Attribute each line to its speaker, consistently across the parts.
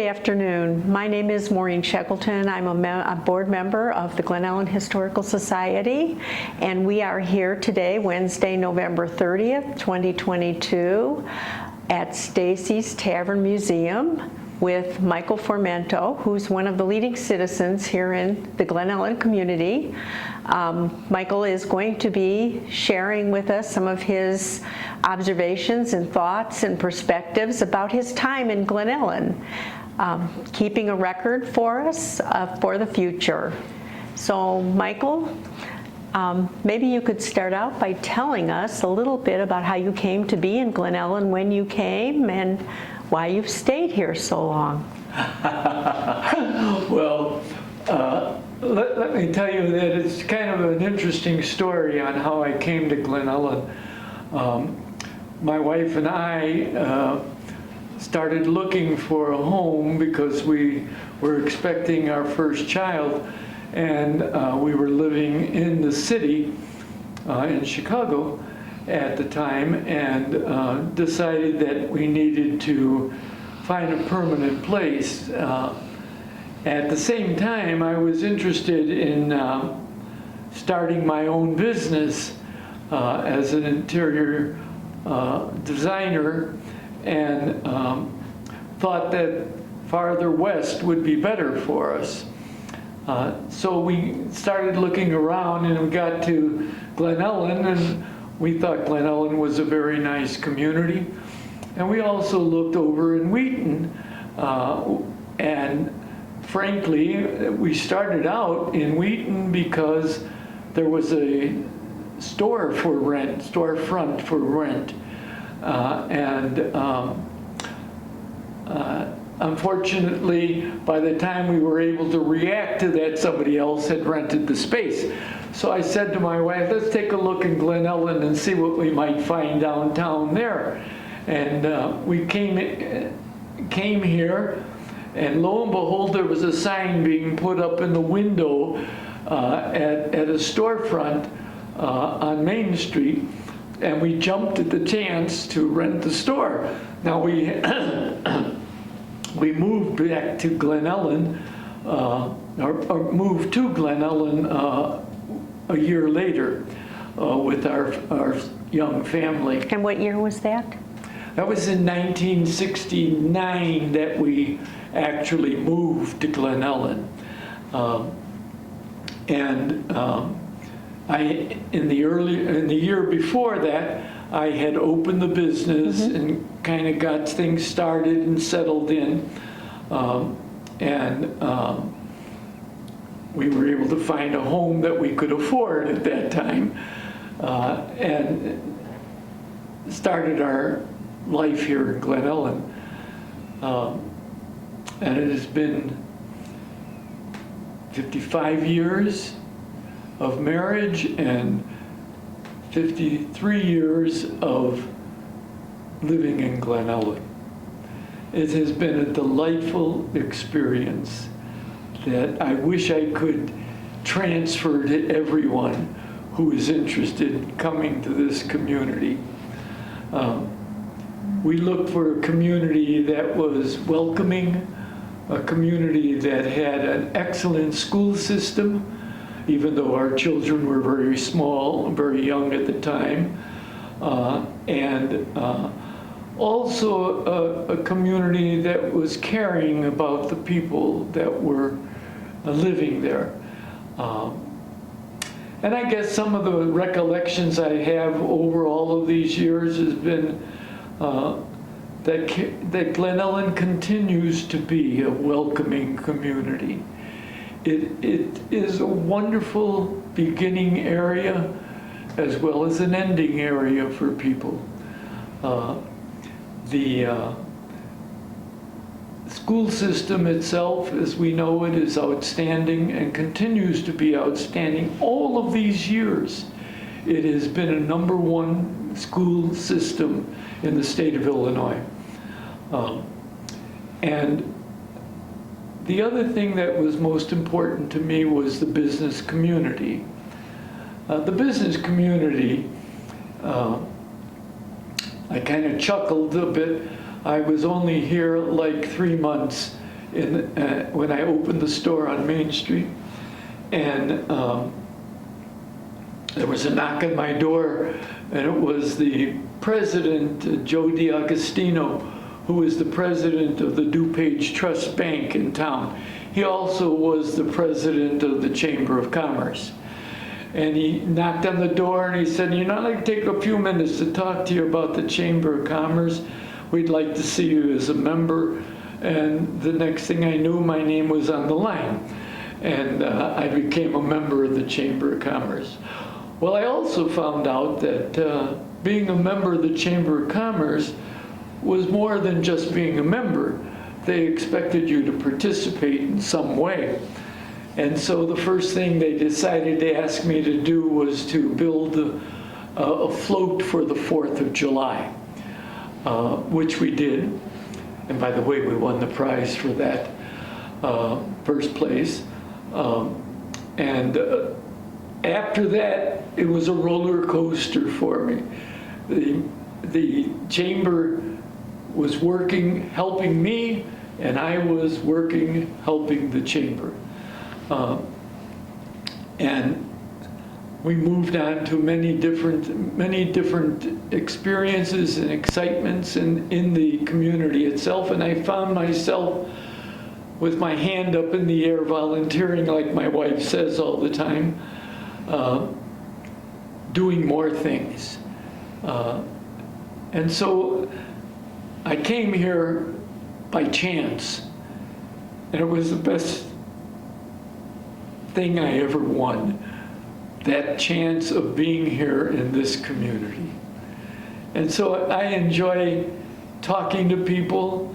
Speaker 1: afternoon. My name is Maureen Shackleton. I'm a board member of the Glen Ellyn Historical Society, and we are here today, Wednesday, November 30th, 2022, at Stacy's Tavern Museum with Michael Formento, who's one of the leading citizens here in the Glen Ellyn community. Michael is going to be sharing with us some of his observations and thoughts and perspectives about his time in Glen Ellyn, keeping a record for us for the future. So Michael, maybe you could start out by telling us a little bit about how you came to be in Glen Ellyn, when you came, and why you've stayed here so long.
Speaker 2: Well, let me tell you that it's kind of an interesting story on how I came to Glen Ellyn. My wife and I started looking for a home because we were expecting our first child, and we were living in the city in Chicago at the time, and decided that we needed to find a permanent place. At the same time, I was interested in starting my own business as an interior designer, and thought that farther west would be better for us. So we started looking around, and we got to Glen Ellyn, and we thought Glen Ellyn was a very nice community. And we also looked over in Wheaton, and frankly, we started out in Wheaton because there was a store for rent, storefront for rent. Unfortunately, by the time we were able to react to that, somebody else had rented the space. So I said to my wife, let's take a look in Glen Ellyn and see what we might find downtown there. And we came here, and lo and behold, there was a sign being put up in the window at a storefront on Main Street, and we jumped at the chance to rent the store. Now we moved back to Glen Ellyn, or moved to Glen Ellyn a year later with our young family.
Speaker 1: And what year was that?
Speaker 2: That was in 1969 that we actually moved to Glen Ellyn. In the year before that, I had opened the business and kind of got things started and settled in, we were able to find a home that we could afford at that time, and started our life here in Glen Ellyn. And it has been 55 years of marriage and 53 years of living in Glen Ellyn. It has been a delightful experience that I wish I could transfer to everyone who is interested in coming to this community. We looked for a community that was welcoming, a community that had an excellent school system, even though our children were very small, very young at the time, and also a community that was caring about the people that were living there. And I guess some of the recollections I have over all of these years has been that Glen Ellyn continues to be a welcoming community. It is a wonderful beginning area as well as an ending area for people. The school system itself, as we know it, is outstanding and continues to be outstanding. All of these years, it has been a #1 school system in the state of Illinois. And the other thing that was most important to me was the business community. The business community, I kind of chuckled a bit. I was only here like 3 months, when I opened the store on Main Street. And there was a knock on my door, and it was the president, Joe DiAgostino, who is the president of the DuPage Trust Bank in town. He also was the president of the Chamber of Commerce. And he knocked on the door and he said, "You know, I'd like to take a few minutes to talk to you about the Chamber of Commerce. We'd like to see you as a member." And the next thing I knew, my name was on the line. And I became a member of the Chamber of Commerce. Well, I also found out that being a member of the Chamber of Commerce was more than just being a member. They expected you to participate in some way. And so the first thing they decided to ask me to do was to build a float for the 4th of July, which we did. And by the way, we won the prize for that, first place. After that, it was a roller coaster for me. The chamber was working, helping me, and I was working, helping the chamber. And we moved on to many different experiences and excitements in the community itself. And I found myself with my hand up in the air, volunteering, like my wife says all the time, doing more things. And so I came here by chance, and it was the best thing I ever won, that chance of being here in this community. And so I enjoy talking to people,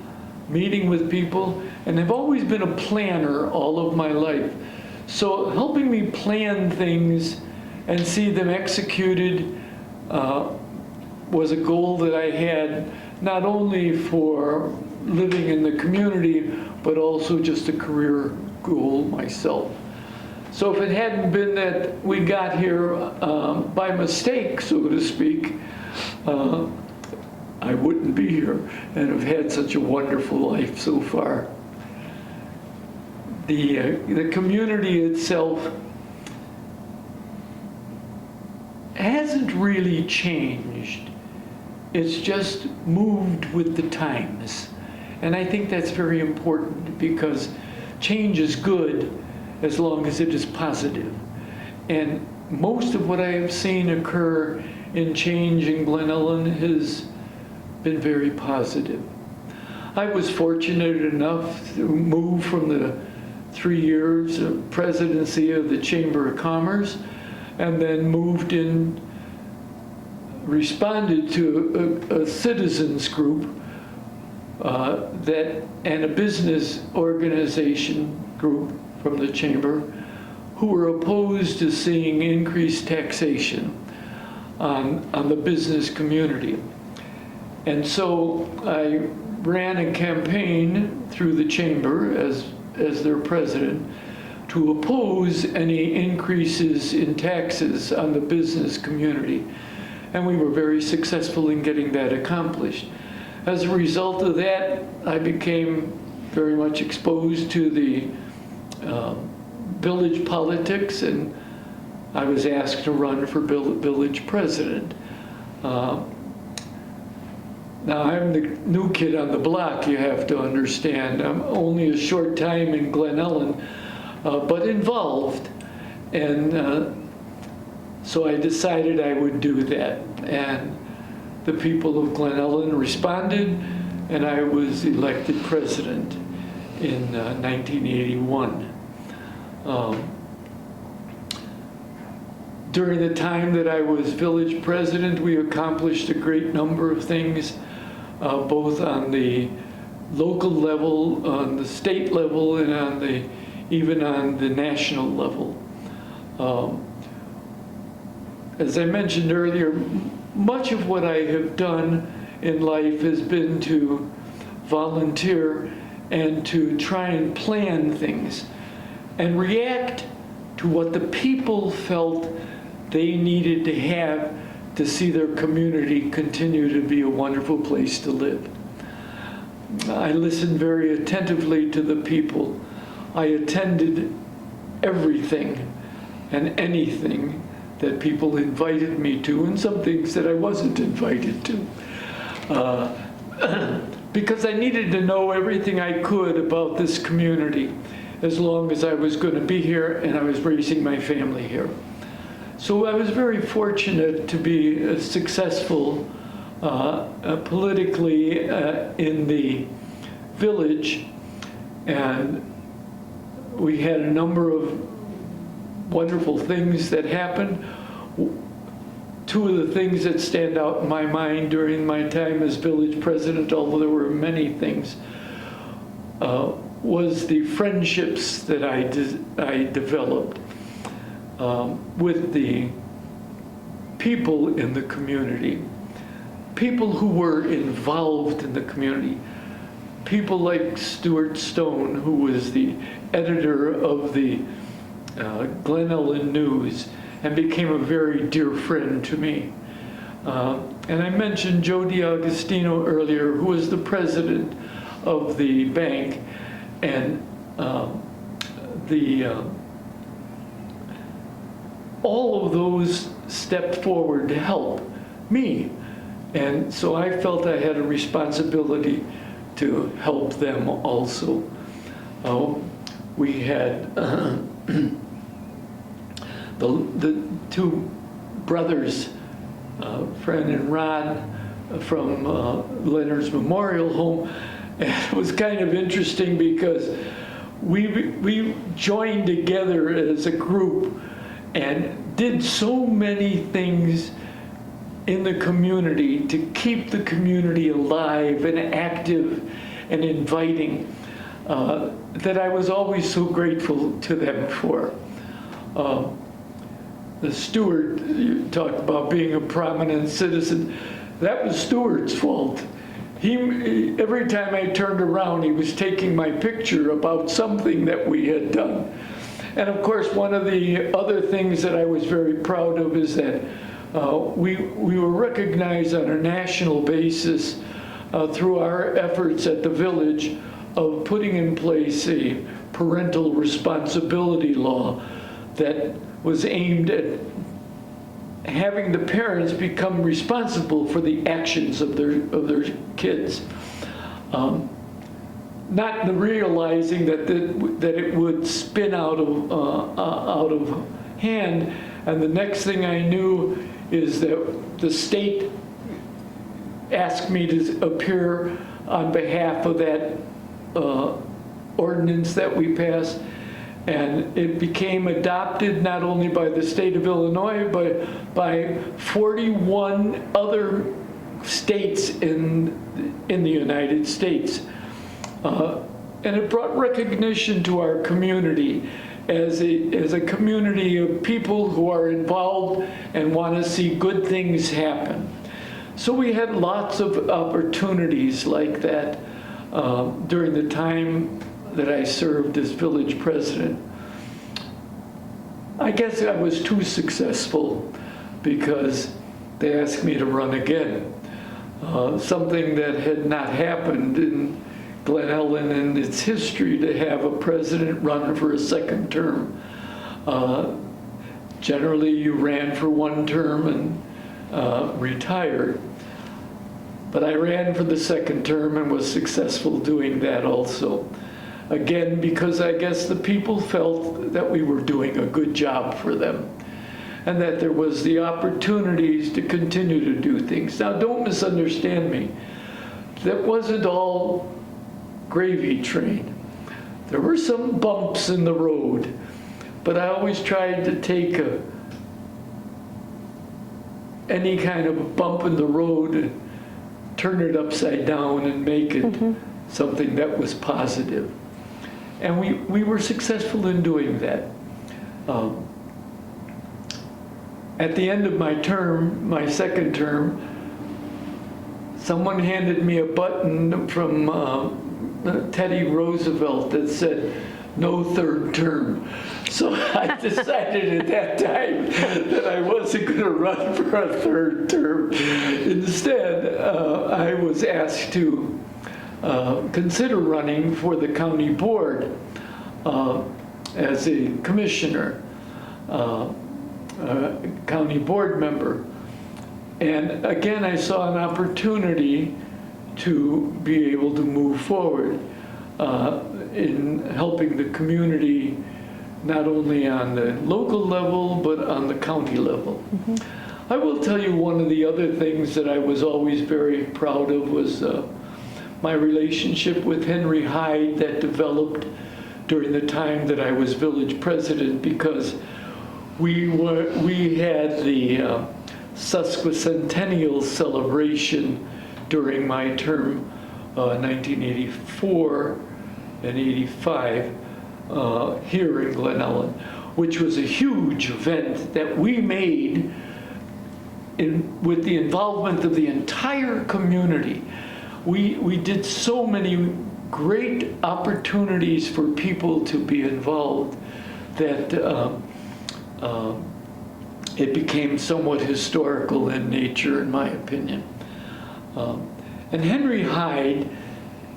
Speaker 2: meeting with people, and I've always been a planner all of my life. So helping me plan things and see them executed was a goal that I had, not only for living in the community, but also just a career goal myself. So if it hadn't been that we got here by mistake, so to speak, I wouldn't be here and have had such a wonderful life so far. The community itself hasn't really changed. It's just moved with the times. And I think that's very important, because change is good as long as it is positive. And most of what I have seen occur in change in Glen Ellyn has been very positive. I was fortunate enough to move from the 3 years of presidency of the Chamber of Commerce, and then moved in, responded to a citizens group and a business organization group from the Chamber who were opposed to seeing increased taxation on the business community. And so I ran a campaign through the Chamber as their president to oppose any increases in taxes on the business community. And we were very successful in getting that accomplished. As a result of that, I became very much exposed to the village politics, and I was asked to run for village president. Now, I'm the new kid on the block, you have to understand. I'm only a short time in Glen Ellyn, but involved. And so I decided I would do that. And the people of Glen Ellyn responded, and I was elected president in 1981. During the time that I was village president, we accomplished a great number of things, both on the local level, on the state level, and even on the national level. As I mentioned earlier, much of what I have done in life has been to volunteer and to try and plan things and react to what the people felt they needed to have to see their community continue to be a wonderful place to live. I listened very attentively to the people. I attended everything and anything that people invited me to, and some things that I wasn't invited to. Because I needed to know everything I could about this community as long as I was going to be here and I was raising my family here. So I was very fortunate to be successful politically in the village, and we had a number of wonderful things that happened. Two of the things that stand out in my mind during my time as village president, although there were many things, was the friendships that I developed with the people in the community, people who were involved in the community, people like Stuart Stone, who was the editor of the Glen Ellyn News and became a very dear friend to me. And I mentioned Joe DiAgostino earlier, who was the president of the bank, and all of those stepped forward to help me. And so I felt I had a responsibility to help them also. We had the two brothers, Fred and Rod, from Leonard's Memorial Home. And it was kind of interesting because we joined together as a group and did so many things in the community to keep the community alive and active and inviting that I was always so grateful to them for. The Stuart, you talked about being a prominent citizen, that was Stuart's fault. Every time I turned around, he was taking my picture about something that we had done. And of course, one of the other things that I was very proud of is that we were recognized on a national basis through our efforts at the village of putting in place a parental responsibility law that was aimed at having the parents become responsible for the actions of their kids. Not realizing that it would spin out of hand, and the next thing I knew is that the state asked me to appear on behalf of that ordinance that we passed, and it became adopted not only by the state of Illinois, but by 41 other states in the United States. And it brought recognition to our community as a community of people who are involved and want to see good things happen. So we had lots of opportunities like that during the time that I served as village president. I guess I was too successful because they asked me to run again. Something that had not happened in Glen Ellyn in its history, to have a president run for a second term. Generally, you ran for one term and retired. But I ran for the second term and was successful doing that also. Again, because I guess the people felt that we were doing a good job for them and that there was the opportunities to continue to do things. Now, don't misunderstand me. That wasn't all gravy train. There were some bumps in the road, but I always tried to take any kind of bump in the road and turn it upside down and make it something that was positive. And we were successful in doing that. At the end of my term, my second term, someone handed me a button from Teddy Roosevelt that said, "No third term." So I decided at that time that I wasn't going to run for a third term. Instead, I was asked to consider running for the county board as a commissioner, county board member. And again, I saw an opportunity to be able to move forward in helping the community, not only on the local level, but on the county level. Mm-hmm. I will tell you one of the other things that I was always very proud of was my relationship with Henry Hyde that developed during the time that I was village president, because we had the sesquicentennial celebration during my term, 1984 and 85, here in Glen Ellyn, which was a huge event that we made with the involvement of the entire community. We did so many great opportunities for people to be involved that it became somewhat historical in nature, in my opinion. And Henry Hyde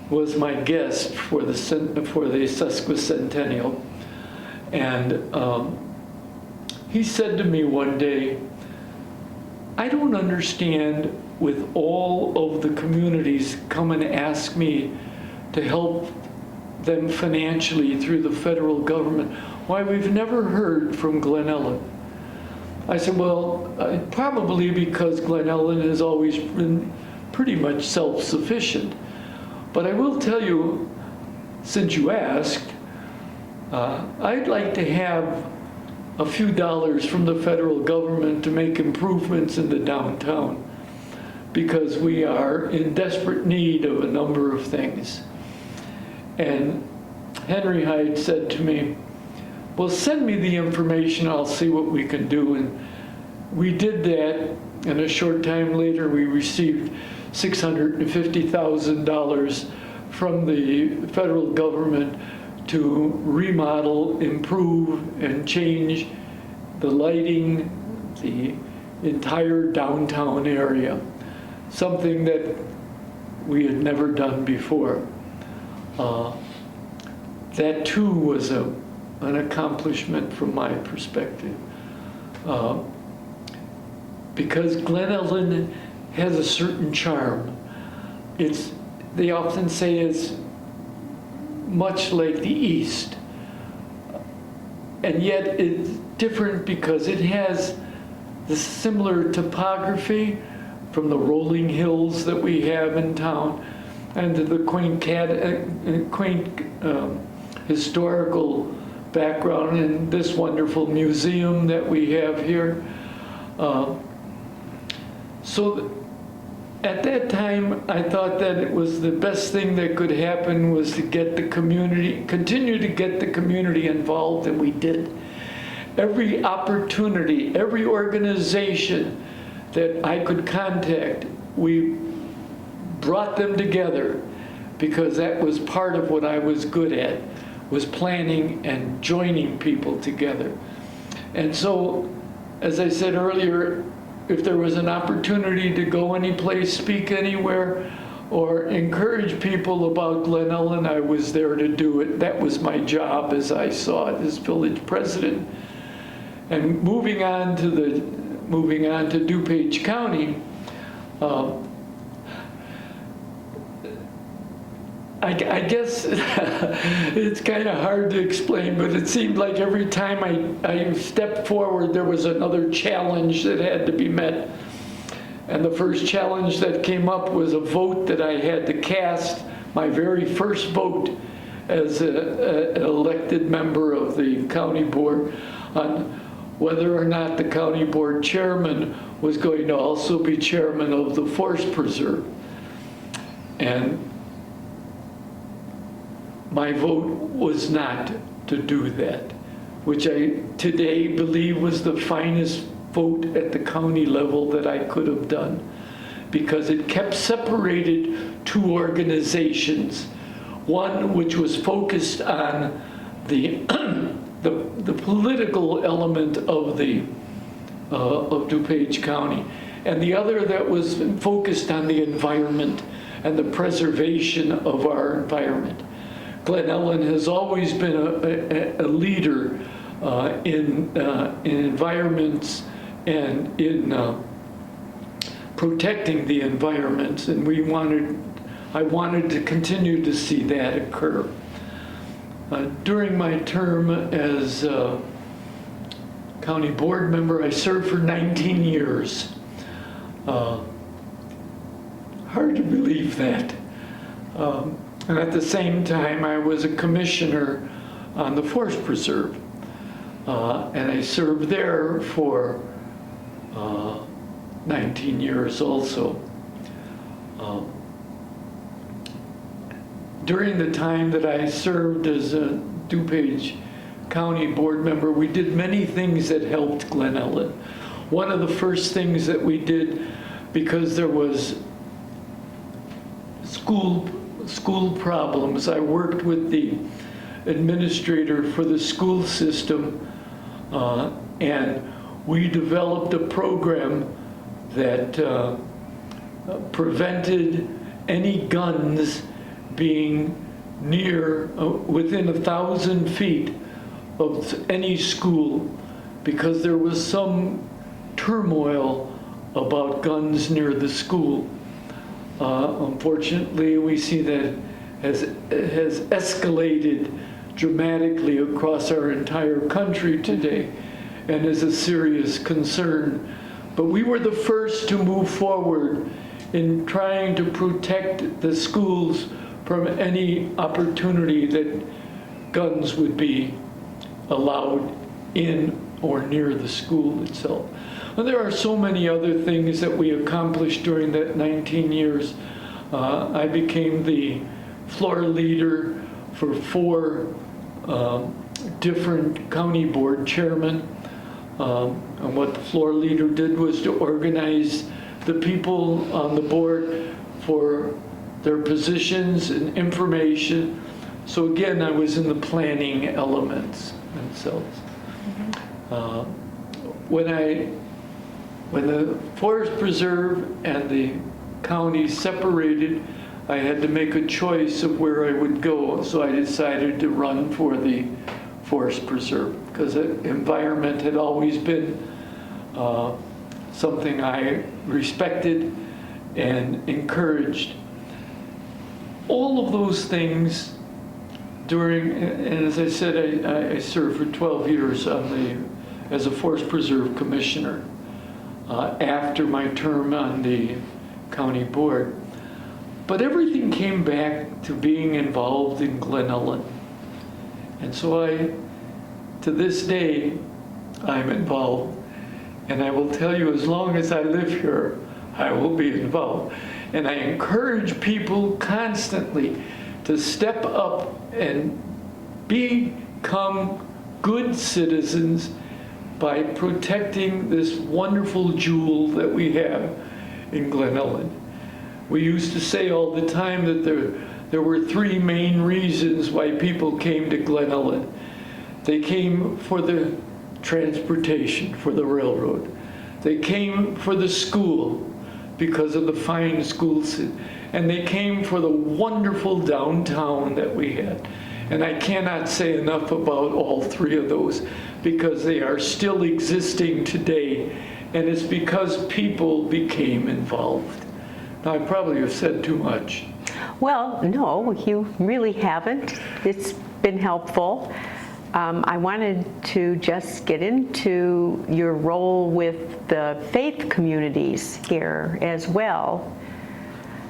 Speaker 2: was my guest for the sesquicentennial, and he said to me one day, "I don't understand, with all of the communities come and ask me to help them financially through the federal government, why we've never heard from Glen Ellyn." I said, well, probably because Glen Ellyn has always been pretty much self-sufficient. But I will tell you, since you asked, I'd like to have a few dollars from the federal government to make improvements in the downtown, because we are in desperate need of a number of things. And Henry Hyde said to me, well, send me the information, I'll see what we can do. And we did that, and a short time later we received $650,000 from the federal government to remodel, improve, and change the lighting, the entire downtown area, something that we had never done before. That too was an accomplishment from my perspective. Because Glen Ellyn has a certain charm. They often say it's much like the East. And yet it's different because it has the similar topography from the rolling hills that we have in town, and to the quaint historical background in this wonderful museum that we have here. So at that time, I thought that it was the best thing that could happen was to get the community, continue to get the community involved, and we did. Every opportunity, every organization that I could contact, we brought them together, because that was part of what I was good at, was planning and joining people together. And so, as I said earlier, if there was an opportunity to go any place, speak anywhere, or encourage people about Glen Ellyn, I was there to do it. That was my job as I saw it as village president. And moving on to DuPage County, I guess it's kind of hard to explain, but it seemed like every time I stepped forward, there was another challenge that had to be met. And the first challenge that came up was a vote that I had to cast, my very first vote as an elected member of the county board, on whether or not the county board chairman was going to also be chairman of the forest preserve. And my vote was not to do that, which I today believe was the finest vote at the county level that I could have done, because it kept separated two organizations. One which was focused on the political element of DuPage County, and the other that was focused on the environment and the preservation of our environment. Glen Ellyn has always been a leader in environments and in protecting the environments, and I wanted to continue to see that occur. During my term as county board member, I served for 19 years. Hard to believe that. And at the same time, I was a commissioner on the Forest Preserve. And I served there for 19 years also. During the time that I served as a DuPage County board member, we did many things that helped Glen Ellyn. One of the first things that we did, because there was school problems, I worked with the administrator for the school system, and we developed a program that prevented any guns being near, within 1,000 feet of any school, because there was some turmoil about guns near the school. Unfortunately, we see that has escalated dramatically across our entire country today and is a serious concern. But we were the first to move forward in trying to protect the schools from any opportunity that guns would be allowed in or near the school itself. Well, there are so many other things that we accomplished during that 19 years. I became the floor leader for 4 different county board chairmen. And what the floor leader did was to organize the people on the board for their positions and information. So again, I was in the planning elements themselves. When the Forest Preserve and the county separated, I had to make a choice of where I would go. So I decided to run for the Forest Preserve, because the environment had always been something I respected and encouraged. All of those things during, and as I said, I served for 12 years as a Forest Preserve Commissioner after my term on the county board. But everything came back to being involved in Glen Ellyn. And so to this day, I'm involved. And I will tell you, as long as I live here, I will be involved. And I encourage people constantly to step up and become good citizens by protecting this wonderful jewel that we have in Glen Ellyn. We used to say all the time that there were 3 main reasons why people came to Glen Ellyn. They came for the transportation, for the railroad. They came for the school because of the fine schools, and they came for the wonderful downtown that we had. And I cannot say enough about all 3 of those, because they are still existing today, and it's because people became involved. Now, I probably have said too much.
Speaker 1: Well, no, you really haven't. It's been helpful. I wanted to just get into your role with the faith communities here as well.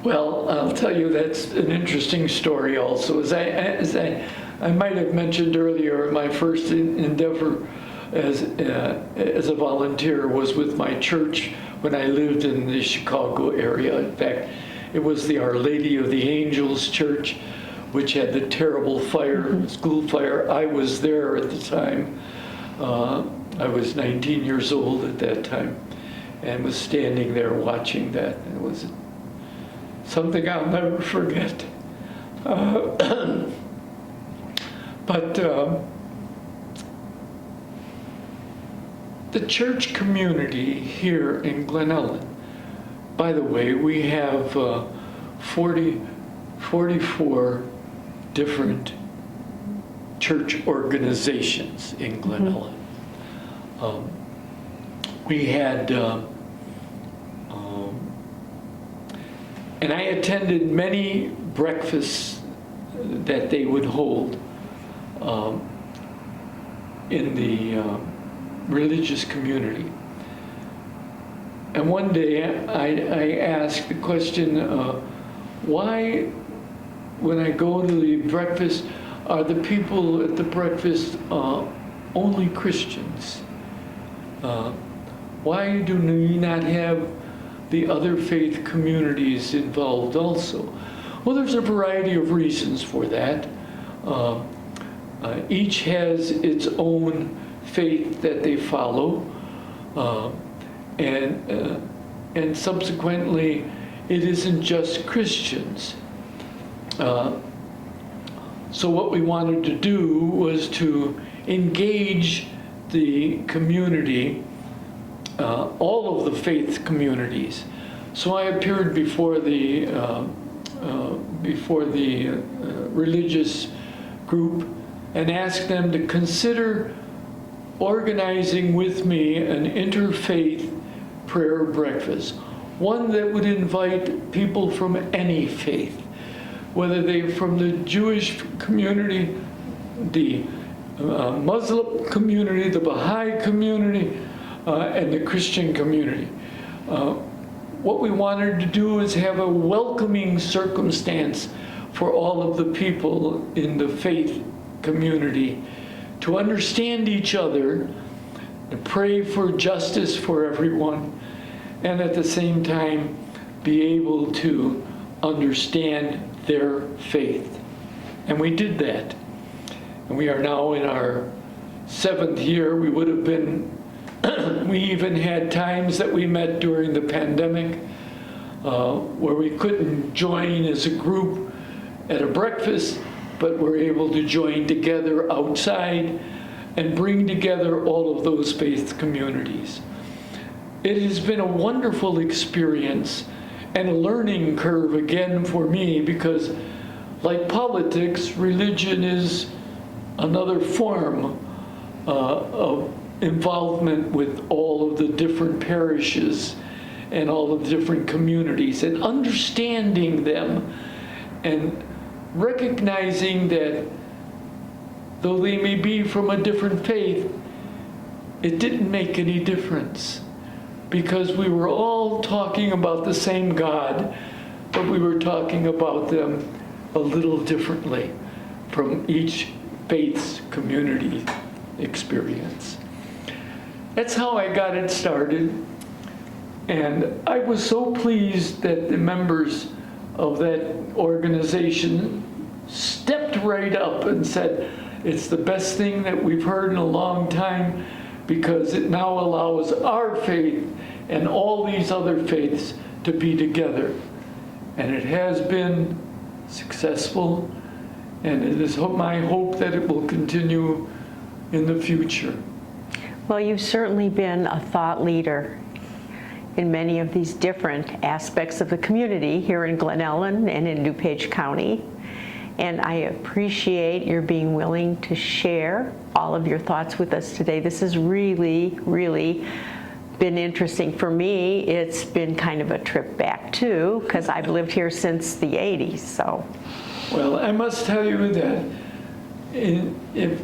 Speaker 2: Well, I'll tell you, that's an interesting story also. As I might have mentioned earlier, my first endeavor as a volunteer was with my church when I lived in the Chicago area. In fact, it was the Our Lady of the Angels Church, which had the terrible fire, school fire. I was there at the time. I was 19 years old at that time and was standing there watching that. It was something I'll never forget. But the church community here in Glen Ellyn, by the way, we have 44 different church organizations in Glen Ellyn. We had, and I attended many breakfasts that they would hold in the religious community. And one day I asked the question, why, when I go to the breakfast, are the people at the breakfast only Christians? Why do we not have the other faith communities involved also? Well, there's a variety of reasons for that. Each has its own faith that they follow, and subsequently, it isn't just Christians. So what we wanted to do was to engage the community, all of the faith communities. So I appeared before the religious group and asked them to consider organizing with me an interfaith prayer breakfast, one that would invite people from any faith, whether they're from the Jewish community, the Muslim community, the Baha'i community, and the Christian community. What we wanted to do is have a welcoming circumstance for all of the people in the faith community to understand each other, to pray for justice for everyone, and at the same time be able to understand their faith. And we did that. And we are now in our 7th year. We would have been, we even had times that we met during the pandemic where we couldn't join as a group at a breakfast, but we're able to join together outside and bring together all of those faith communities. It has been a wonderful experience and a learning curve again for me, because like politics, religion is another form of involvement with all of the different parishes and all of the different communities, and understanding them and recognizing that though they may be from a different faith, it didn't make any difference, because we were all talking about the same God, but we were talking about them a little differently from each faith's community experience. That's how I got it started, and I was so pleased that the members of that organization stepped right up and said, it's the best thing that we've heard in a long time, because it now allows our faith and all these other faiths to be together. And it has been successful, and it is my hope that it will continue in the future.
Speaker 1: Well, you've certainly been a thought leader in many of these different aspects of the community here in Glen Ellyn and in DuPage County. And I appreciate your being willing to share all of your thoughts with us today. This has really, really been interesting. For me, it's been kind of a trip back too, because I've lived here since the 80s, so.
Speaker 2: Well, I must tell you that if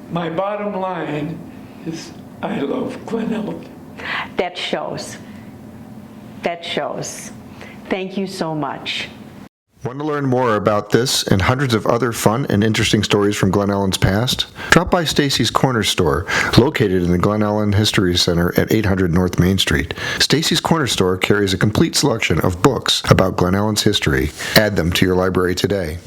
Speaker 2: my bottom line is I love Glen Ellyn.
Speaker 1: That shows. That shows. Thank you so much.
Speaker 3: Want to learn more about this and hundreds of other fun and interesting stories from Glen Ellyn's past? Drop by Stacy's Corner Store, located in the Glen Ellyn History Center at 800 North Main Street. Stacy's Corner Store carries a complete selection of books about Glen Ellyn's history. Add them to your library today.